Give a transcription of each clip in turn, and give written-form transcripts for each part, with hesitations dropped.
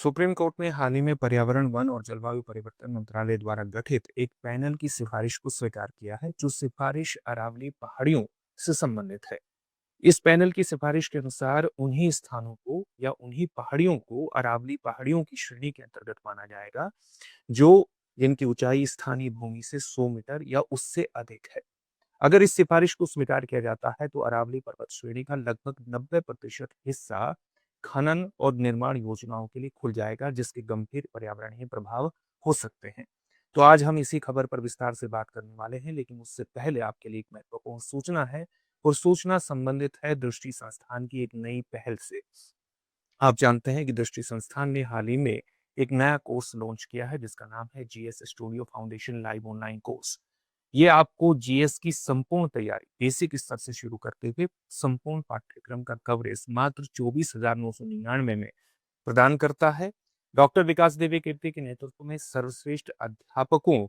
Supreme court ने हाल ही में पर्यावरण, वन और जलवायु परिवर्तन मंत्रालय द्वारा गठित एक पैनल की सिफारिश को स्वीकार किया है, जो सिफारिश अरावली पहाड़ियों से संबंधित है। इस पैनल की सिफारिश के अनुसार उन्हीं स्थानों को या उन्हीं पहाड़ियों को अरावली पहाड़ियों की श्रेणी के अंतर्गत माना जाएगा, जो जिनकी ऊंचाई स्थानीय भूमि से 100 मीटर या उससे अधिक है। अगर इस सिफारिश को स्वीकार किया जाता है तो अरावली पर्वत श्रेणी का लगभग 90% हिस्सा खनन और निर्माण योजनाओं के लिए खुल जाएगा, जिसके गंभीर पर्यावरणीय प्रभाव हो सकते हैं। तो आज हम इसी खबर पर विस्तार से बात करने वाले हैं, लेकिन उससे पहले आपके लिए एक महत्वपूर्ण सूचना है और सूचना संबंधित है दृष्टि संस्थान की एक नई पहल से। आप जानते हैं कि दृष्टि संस्थान ने हाल ही में एक नया कोर्स लॉन्च किया है, जिसका नाम है GS studio foundation live online course. ये आपको जीएस की संपूर्ण तैयारी बेसिक स्तर से शुरू करते हुए संपूर्ण पाठ्यक्रम का कवरेज मात्र 24,999 में प्रदान करता है। डॉक्टर विकास देवी कीर्ति के नेतृत्व में सर्वश्रेष्ठ अध्यापकों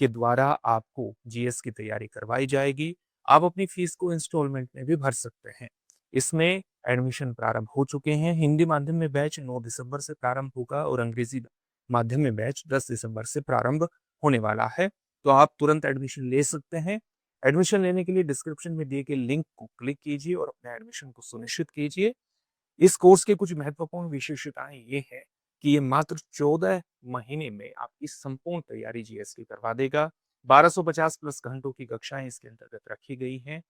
के द्वारा आपको जीएस की तैयारी करवाई जाएगी। आप अपनी फीस को इंस्टॉलमेंट में भी भर सकते हैं। इसमें एडमिशन प्रारंभ हो चुके हैं। हिंदी माध्यम में बैच 9 दिसंबर से प्रारंभ होगा और अंग्रेजी माध्यम में बैच 10 दिसंबर से प्रारंभ होने वाला है। तो आप तुरंत एडमिशन ले सकते हैं। एडमिशन लेने के लिए डिस्क्रिप्शन में दिए गए लिंक को क्लिक कीजिए और अपने एडमिशन को सुनिश्चित कीजिए। इस कोर्स के कुछ महत्वपूर्ण विशेषताएं ये है कि ये मात्र 14 महीने में आपकी संपूर्ण तैयारी जीएस की करवा देगा। 1250 प्लस घंटों की कक्षाएं इसके अंतर्गत रखी गई हैं।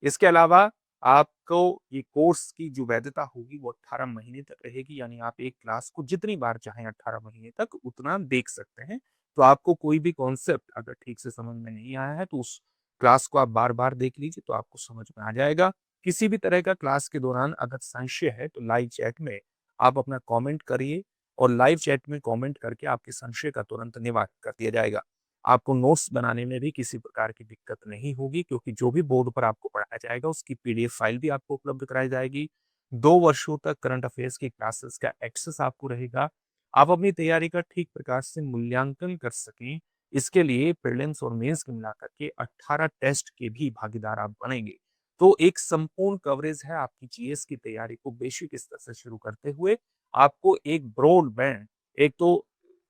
इसके अलावा आपको ये कोर्स की जो वैधता होगी वो 18 महीने तक रहेगी, यानी आप एक क्लास को जितनी बार चाहें 18 महीने तक उतना देख सकते हैं। तो आपको कोई भी कॉन्सेप्ट अगर ठीक से समझ में नहीं आया है तो उस क्लास को आप बार बार देख लीजिए, तो आपको समझ में आ जाएगा। किसी भी तरह का क्लास के दौरान अगर संशय है तो लाइव चैट में आप अपना कमेंट करिए और लाइव चैट में कमेंट करके आपके संशय का तुरंत निवारण कर दिया जाएगा। आपको नोट्स बनाने में भी किसी प्रकार की दिक्कत नहीं होगी, क्योंकि जो भी बोर्ड पर आपको पढ़ाया जाएगा उसकी पीडीएफ फाइल भी आपको उपलब्ध कराई जाएगी। 2 वर्षों तक करंट अफेयर्स की क्लासेस का एक्सेस आपको रहेगा। आप अपनी तैयारी का ठीक प्रकार से मूल्यांकन कर सकें, इसके लिए प्रीलिम्स और मेंस के मिलाकर के 18 टेस्ट के भी भागीदार आप बनेंगे। तो एक संपूर्ण कवरेज है आपकी जीएस की तैयारी को बेसिक स्तर से शुरू करते हुए आपको एक ब्रॉड बैंड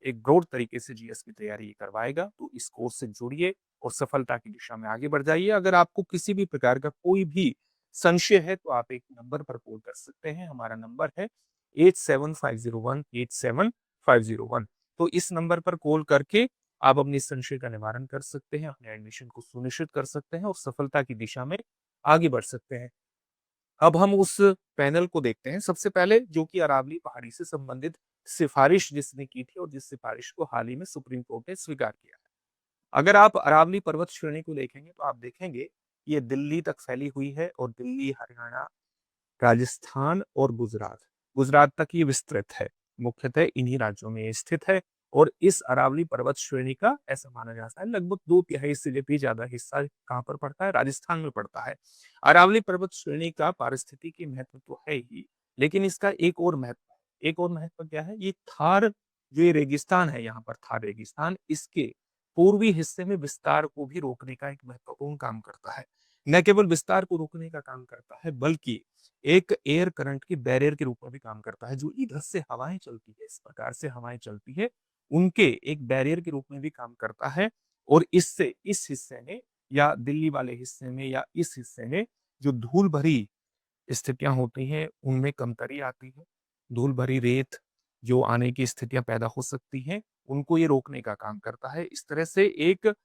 एक ब्रॉड तरीके से जीएस की तैयारी करवाएगा। तो इस कोर्स से जुड़िए और सफलता की दिशा में आगे बढ़ जाइए। अगर आपको किसी भी प्रकार का कोई भी संशय है तो आप एक नंबर पर कॉल कर सकते हैं। हमारा नंबर है 8750187501। तो इस नंबर पर कॉल करके आप अपनी संशय का निवारण कर सकते हैं, अपने एडमिशन को सुनिश्चित कर सकते हैं और सफलता की दिशा में आगे बढ़ सकते हैं। अब हम उस पैनल को देखते हैं। सबसे पहले जो कि अरावली पहाड़ी से संबंधित सिफारिश जिसने की थी और जिस सिफारिश को हाल ही में सुप्रीम कोर्ट ने स्वीकार किया है। अगर आप अरावली पर्वत श्रेणी को देखेंगे तो आप देखेंगे ये दिल्ली तक फैली हुई है और दिल्ली, हरियाणा, राजस्थान और गुजरात गुजरात तक ये विस्तृत है। मुख्यतः इन्हीं राज्यों में ये स्थित है और इस अरावली पर्वत श्रेणी का ऐसा माना जाता है लगभग 2/3 से भी ज्यादा हिस्सा कहाँ पर पड़ता है? राजस्थान में पड़ता है। अरावली पर्वत श्रेणी का पारिस्थितिकी महत्व तो है ही, लेकिन इसका एक और महत्व क्या है? ये थार जो ये रेगिस्तान है, यहाँ पर थार रेगिस्तान, इसके पूर्वी हिस्से में विस्तार को भी रोकने का एक महत्वपूर्ण काम करता है। न केवल विस्तार को रोकने का काम करता है, बल्कि एक एयर करंट की बैरियर के रूप में भी काम करता है। जो इधर से हवाएं चलती है, इस प्रकार से हवाएं चलती है, उनके एक बैरियर के रूप में भी काम करता है। और इससे इस हिस्से में या दिल्ली वाले हिस्से में या इस हिस्से में जो धूल भरी स्थितियां होती हैं उनमें कमतरी आती है। धूल भरी रेत जो आने की स्थितियां पैदा हो सकती हैं, उनको ये रोकने का काम करता है। इस तरह से एक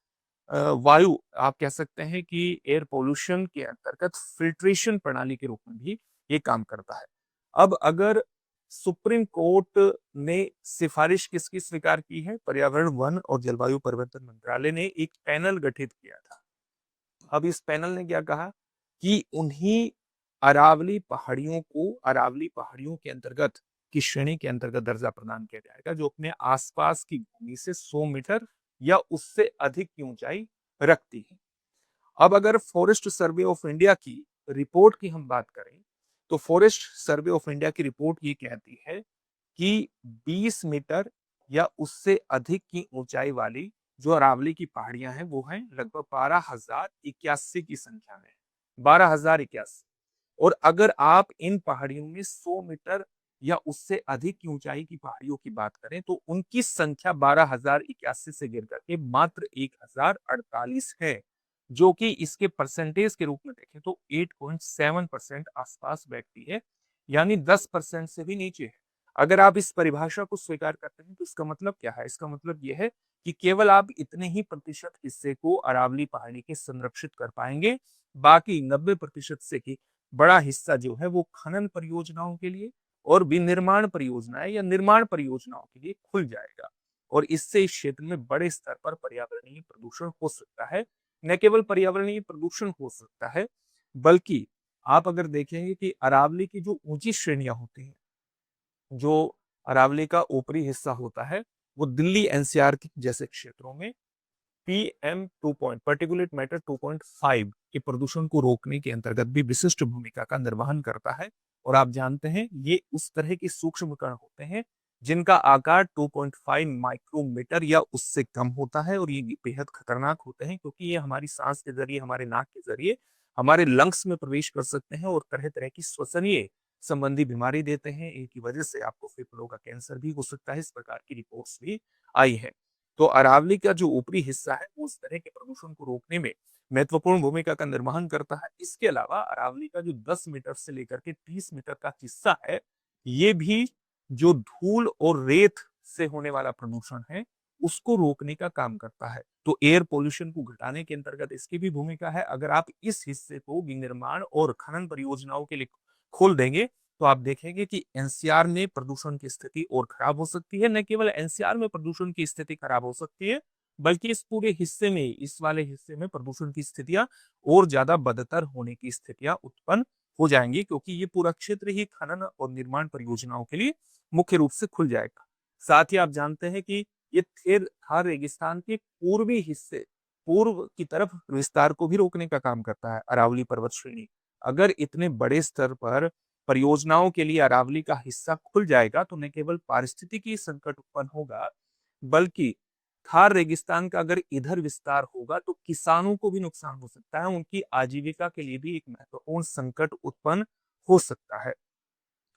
वायु आप कह सकते हैं कि एयर पोल्यूशन के अंतर्गत फिल्ट्रेशन प्रणाली के रूप में भी ये काम करता है। अब अगर सुप्रीम कोर्ट ने सिफारिश किसकी स्वीकार की है? पर्यावरण, वन और जलवायु परिवर्तन मंत्रालय ने एक पैनल गठित किया था। अब इस पैनल ने क्या कहा कि उन्हीं अरावली पहाड़ियों के अंतर्गत की श्रेणी के अंतर्गत दर्जा प्रदान किया जाएगा, जो अपने आसपास की भूमि से 100 मीटर या उससे अधिक की ऊंचाई रखती है। अब अगर फॉरेस्ट सर्वे ऑफ इंडिया की रिपोर्ट की हम बात करें तो फॉरेस्ट सर्वे ऑफ इंडिया की रिपोर्ट ये कहती है कि 20 मीटर या उससे अधिक की ऊंचाई वाली जो अरावली की पहाड़ियां हैं वो हैं लगभग 12,081 की संख्या में, 12,081। और अगर आप इन पहाड़ियों में 100 मीटर या उससे अधिक की ऊंचाई की पहाड़ियों की बात करें तो उनकी संख्या 12,081 से गिर करके मात्र 1,048 है, जो कि इसके परसेंटेज के रूप में देखें तो 8.7% आसपास बैठती है, यानी 10% से भी नीचे है। अगर आप इस परिभाषा को स्वीकार करते हैं तो इसका मतलब क्या है? इसका मतलब यह है कि केवल आप इतने ही प्रतिशत हिस्से को अरावली पहाड़ी के संरक्षित कर पाएंगे, बाकी 90% से की बड़ा हिस्सा जो है वो खनन परियोजनाओं के लिए और विनिर्माण परियोजनाएं या निर्माण परियोजनाओं के लिए खुल जाएगा। और इससे इस क्षेत्र में बड़े स्तर पर पर्यावरणीय प्रदूषण हो सकता है। न केवल पर्यावरणीय प्रदूषण हो सकता है, बल्कि आप अगर देखेंगे कि अरावली की जो ऊंची श्रेणियां होती हैं, जो अरावली का ऊपरी हिस्सा होता है, वो दिल्ली एनसीआर के जैसे क्षेत्रों में पीएम 2 पॉइंट पार्टिकुलेट मैटर 2.5 के प्रदूषण को रोकने के अंतर्गत भी विशिष्ट भूमिका का निर्वहन करता है। और आप जानते हैं ये उस तरह के सूक्ष्म कण होते हैं जिनका आकार 2.5 माइक्रोमीटर या उससे कम होता है, और ये बेहद खतरनाक होते हैं क्योंकि ये हमारी सांस के जरिए, हमारे नाक के जरिए हमारे लंग्स में प्रवेश कर सकते हैं और तरह तरह की श्वसनीय संबंधी बीमारी देते हैं। इनकी वजह से आपको फेफड़ों का कैंसर भी हो सकता है। इस प्रकार की रिपोर्ट्स भी आई है। तो अरावली का जो ऊपरी हिस्सा है वो उस तरह के प्रदूषण को रोकने में महत्वपूर्ण भूमिका का निर्वहन करता है। इसके अलावा अरावली का जो 10 मीटर से लेकर के 30 मीटर का हिस्सा है, ये भी जो धूल और रेत से होने वाला प्रदूषण है उसको रोकने का काम करता है। तो एयर पोल्यूशन को घटाने के अंतर्गत इसकी भी भूमिका है। अगर आप इस हिस्से को विनिर्माण और खनन परियोजनाओं के लिए खोल देंगे तो आप देखेंगे कि एनसीआर में प्रदूषण की स्थिति और खराब हो सकती है। न केवल एनसीआर में प्रदूषण की स्थिति खराब हो सकती है, बल्कि इस पूरे हिस्से में, इस वाले हिस्से में प्रदूषण की स्थितियां और ज्यादा बदतर होने की स्थितियां उत्पन्न हो जाएंगी, क्योंकि ये पूरा क्षेत्र ही खनन और निर्माण परियोजनाओं के लिए मुख्य रूप से खुल जाएगा। साथ ही आप जानते हैं कि ये थार रेगिस्तान के पूर्वी हिस्से, पूर्व की तरफ विस्तार को भी रोकने का काम करता है अरावली पर्वत श्रेणी। अगर इतने बड़े स्तर पर परियोजनाओं के लिए अरावली का हिस्सा खुल जाएगा तो न केवल पारिस्थितिकी संकट उत्पन्न होगा, बल्कि थार रेगिस्तान का अगर इधर विस्तार होगा तो किसानों को भी नुकसान हो सकता है। उनकी आजीविका के लिए भी एक महत्वपूर्ण संकट उत्पन्न हो सकता है,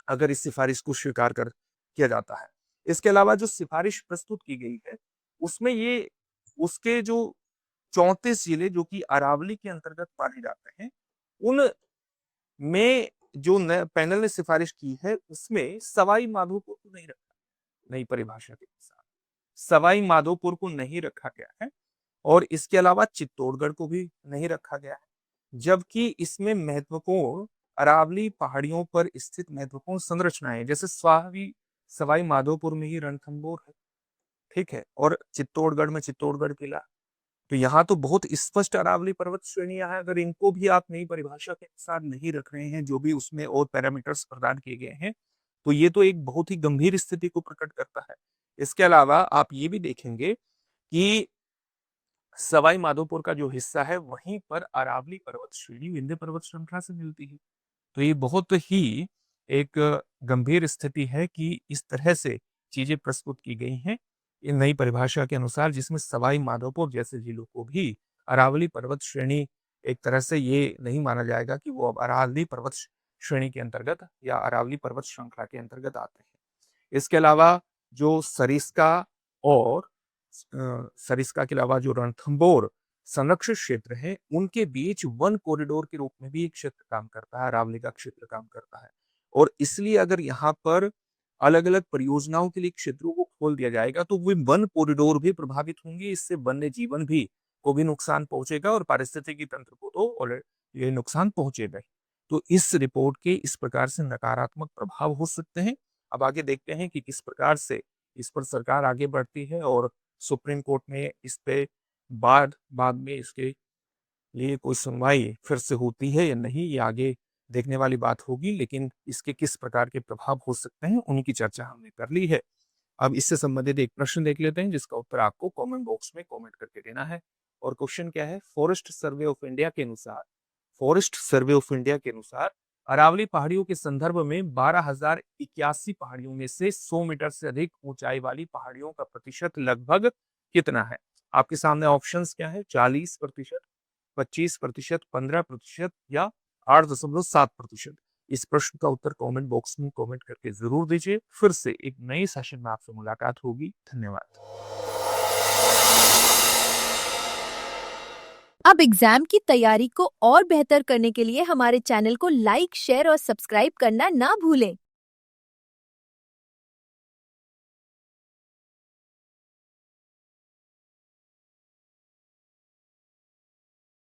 अगर इस सिफारिश को स्वीकार कर किया जाता है। इसके अलावा जो सिफारिश प्रस्तुत की गई है उसमें ये उसके जो 34 जिले जो कि अरावली के अंतर्गत पाए जाते हैं, उन में जो पैनल ने सिफारिश की है उसमें सवाई माधोपुर को नहीं रखा, नई परिभाषा के अनुसार सवाई माधोपुर को नहीं रखा गया है, और इसके अलावा चित्तौड़गढ़ को भी नहीं रखा गया है। जबकि इसमें महत्वपूर्ण अरावली पहाड़ियों पर स्थित महत्वपूर्ण संरचनाएं, जैसे सवाई माधोपुर में ही रणथंबोर है, ठीक है, और चित्तौड़गढ़ में चित्तौड़गढ़ किला। तो यहाँ तो बहुत स्पष्ट अरावली पर्वत श्रेणियां हैं। अगर इनको भी आप नई परिभाषा के अनुसार नहीं रख रहे हैं, जो भी उसमें और पैरामीटर्स प्रदान किए गए हैं, तो ये तो एक बहुत ही गंभीर स्थिति को प्रकट करता है। इसके अलावा आप ये भी देखेंगे कि सवाई माधोपुर का जो हिस्सा है वहीं पर अरावली पर्वत श्रेणी विंध्य पर्वत श्रृंखला से मिलती है। तो ये बहुत ही एक गंभीर स्थिति है कि इस तरह से चीजें प्रस्तुत की गई हैं इन नई परिभाषा के अनुसार, जिसमें सवाई माधोपुर जैसे जिलों को भी अरावली पर्वत श्रेणी, एक तरह से ये नहीं माना जाएगा कि वो अब अरावली पर्वत श्रेणी के अंतर्गत या अरावली पर्वत श्रृंखला के अंतर्गत आते हैं। इसके अलावा जो सरिस्का और सरिस्का के अलावा जो रणथंबोर संरक्षित क्षेत्र है, उनके बीच वन कॉरिडोर के रूप में भी एक क्षेत्र काम करता है, अरावली का क्षेत्र काम करता है। और इसलिए अगर यहाँ पर अलग अलग परियोजनाओं के लिए क्षेत्रों को खोल दिया जाएगा तो वे वन कॉरिडोर भी प्रभावित होंगे। इससे वन्य जीवन भी को भी नुकसान पहुंचेगा और पारिस्थितिकी तंत्र को तो और ये नुकसान पहुंचेगा ही। तो इस रिपोर्ट के इस प्रकार से नकारात्मक प्रभाव हो सकते हैं। अब आगे देखते हैं कि किस प्रकार से इस पर सरकार आगे बढ़ती है और सुप्रीम कोर्ट में इस पे बाद बाद में इसके लिए कोई सुनवाई फिर से होती है या नहीं, ये आगे देखने वाली बात होगी। लेकिन इसके किस प्रकार के प्रभाव हो सकते हैं उनकी चर्चा हमने कर ली है। अब इससे संबंधित एक प्रश्न देख लेते हैं जिसका उत्तर आपको कमेंट बॉक्स में कमेंट करके देना है। और क्वेश्चन क्या है? फॉरेस्ट सर्वे ऑफ इंडिया के अनुसार अरावली पहाड़ियों के संदर्भ में 12,081 पहाड़ियों में से 100 मीटर से अधिक ऊंचाई वाली पहाड़ियों का प्रतिशत लगभग कितना है? आपके सामने ऑप्शंस क्या है? 40%, 25%, 15% या 8.7%। इस प्रश्न का उत्तर कमेंट बॉक्स में कमेंट करके जरूर दीजिए। फिर से एक नए सेशन में आपसे मुलाकात होगी। धन्यवाद। अब एग्जाम की तैयारी को और बेहतर करने के लिए हमारे चैनल को लाइक, शेयर और सब्सक्राइब करना ना भूलें।